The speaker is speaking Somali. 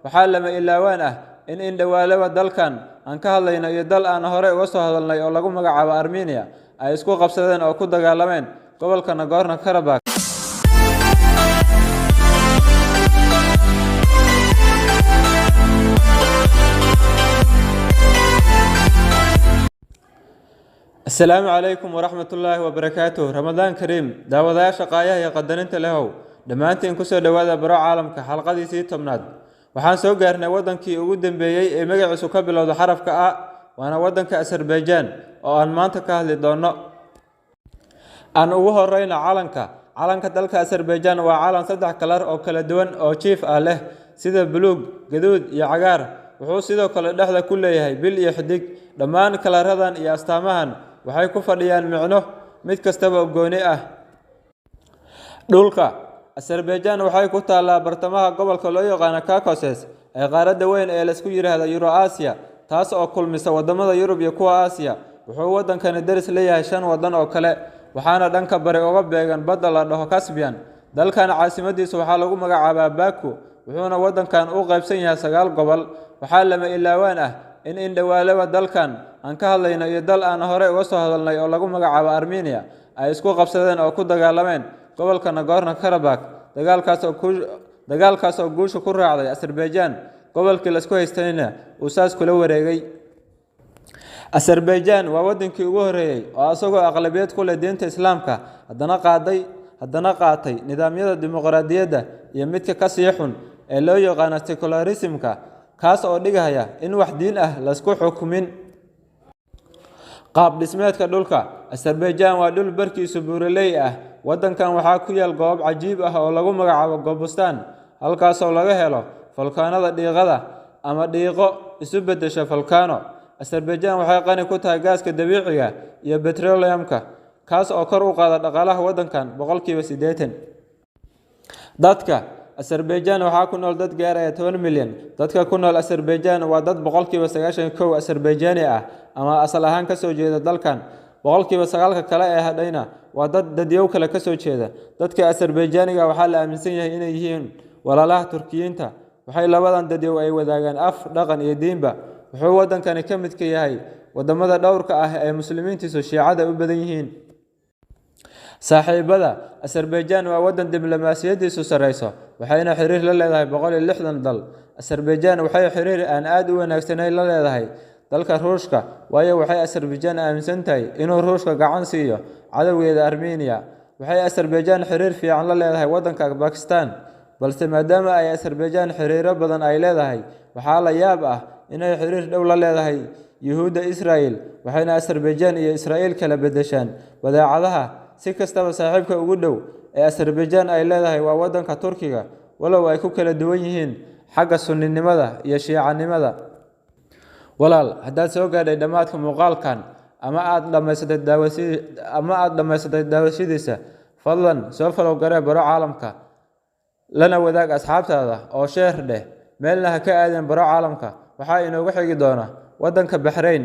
waxaa lama ilaawaan ah in indhawaalaba dalkan aan ka hadlayno iyo dal aan hore uga soo hadalnay oo lagu magacaabo Armenia ay isku qabsadeen oo ku dagaalameen gobolka Nagorno-Karabakh. السلام عليكم ورحمة الله وبركاته. رمضان كريم. داودايا شقايا يا قدرنت له dhamaantiin ku soo dhawaada baro caalamka xalqadiisii 10aad. waxaan soo gaarnay wadankii ugu dambeeyay ee magaciisu ka bilowdo xarafka A waana wadanka Azerbaijan oo aan maanta ka hadli doono. aan ugu horeyna calanka dalka Azerbaijan waa calan saddex kalar oo kala duwan oo jiif ah leh sida buluug, gaduud iyo cagaar. wuxuu sidoo kale dhexda ku leeyahay bil iyo xidig. dhammaan kalaradan iyo astaamahan waxay ku fadhiyaan micno mid kastaba oo gooni ah. dhulka Azerbaijan waxay ku taalaa bartamaha gobolka loo yaqaan Caucasus ee qaaradda weyn ee la isku yiraahdo Euro-Asia, taas oo kulmisa wadamada Yurub iyo kuwa Aasiya. wuxuu wadankani daris leeyahay 5 wadan oo kale, waxaana dhanka bari uga beegan badda la dhaho Caspian. dalkan caasimadiisu waxaa lagu magacaabaa Baku, wuxuuna wadankan u qaybsan yahay 9 gobol. waxaa lama ilaawaan ah in indhawaalaba dalkan aan ka hadlayno iyo dal aan hore uga soo hadalnay oo lagu magacaabo Armenia ay isku qabsadeen oo ku dagaalameen gobolka Nagorno-Karabakh. dagaalkaas oo guusha ku raacday Azerbaijan. gobolkii la isku haystayna uu saas kula wareegay. Azerbaijan waa wadankii ugu horeeyay oo asagoo aqlabiyad ku leh diinta Islaamka haddana qaatay nidaamyada dimuqraadiyadda iyo midka ka sii xun ee loo yaqaan secularism-ka, kaas oo dhigaya in wax diin ah la isku xukumin. qaab dhismeedka dhulka Azerbaijan waa dhul barkiisu buuraley ah. wadankan waxaa ku yaal goob cajiib ah oo lagu magacaabo Gobustan, halkaas oo laga helo falkaanada dhiiqada ama dhiiqo isu beddesha falkaano. Azerbaijan waxay qani ku tahay gaaska dabiiciga iyo petroleum-ka, kaas oo kor u qaada dhaqaalaha wadankan 80%. dadka Azerbaijan waxaa ku nool dad gaaraya 10 milyan. dadka ku nool Azerbaijan waa dad 91% Azerbaijaani ah ama asal ahaan ka soo jeeda dalkan. 9% kale ee hadhayna waa dadyow kale ka soo jeeda. dadka Azerbaijaaniga waxaa la aaminsan yahay inay yihiin walaalaha Turkiyiinta. waxay labadan dadyow ay wadaagaan af, dhaqan iyo diinba. wuxuu wadankani ka mid ka yahay wadamada dhowrka ah ee muslimiintiisu Shiicada u badan yihiin. saaxiibada Azerbaijan waa wadan diblomaasiyadiisu sareyso, waxayna xiriir la leedahay 160 dal. Azerbaijan waxay xiriir aan aad u wanaagsanay la leedahay dalka Ruushka, waayo waxay Azerbaijan aaminsan tahay inuu Ruushka gacan siiyo cadawgeeda Armenia. waxay Azerbaijan xiriir fiican la leedahay wadanka Pakistan, balse maadaama ay Azerbaijan xiriiro badan ay leedahay, waxaa la yaab ah inay xiriir dhow la leedahay Yuhuudda Israel. waxayna Azerbaijan iyo Israel kala bedeshaan badeecadaha. si kastaba saaxiibka ugu dhow ee Azerbaijan ay leedahay waa wadanka Turkiga, walow ay ku kala duwan yihiin xagga sunninimada iyo shiicanimada. walaal, haddaad soo gaadhay dhammaadka muuqaalkan ama aad dhammaysatay daawashadiisa, fadlan soo follow garee baro caalamka, lana wadaag asxaabtaada oo share dheh. meelna ha ka aadin baro caalamka. waxaa inoogu xigi doona wadanka Bahrain.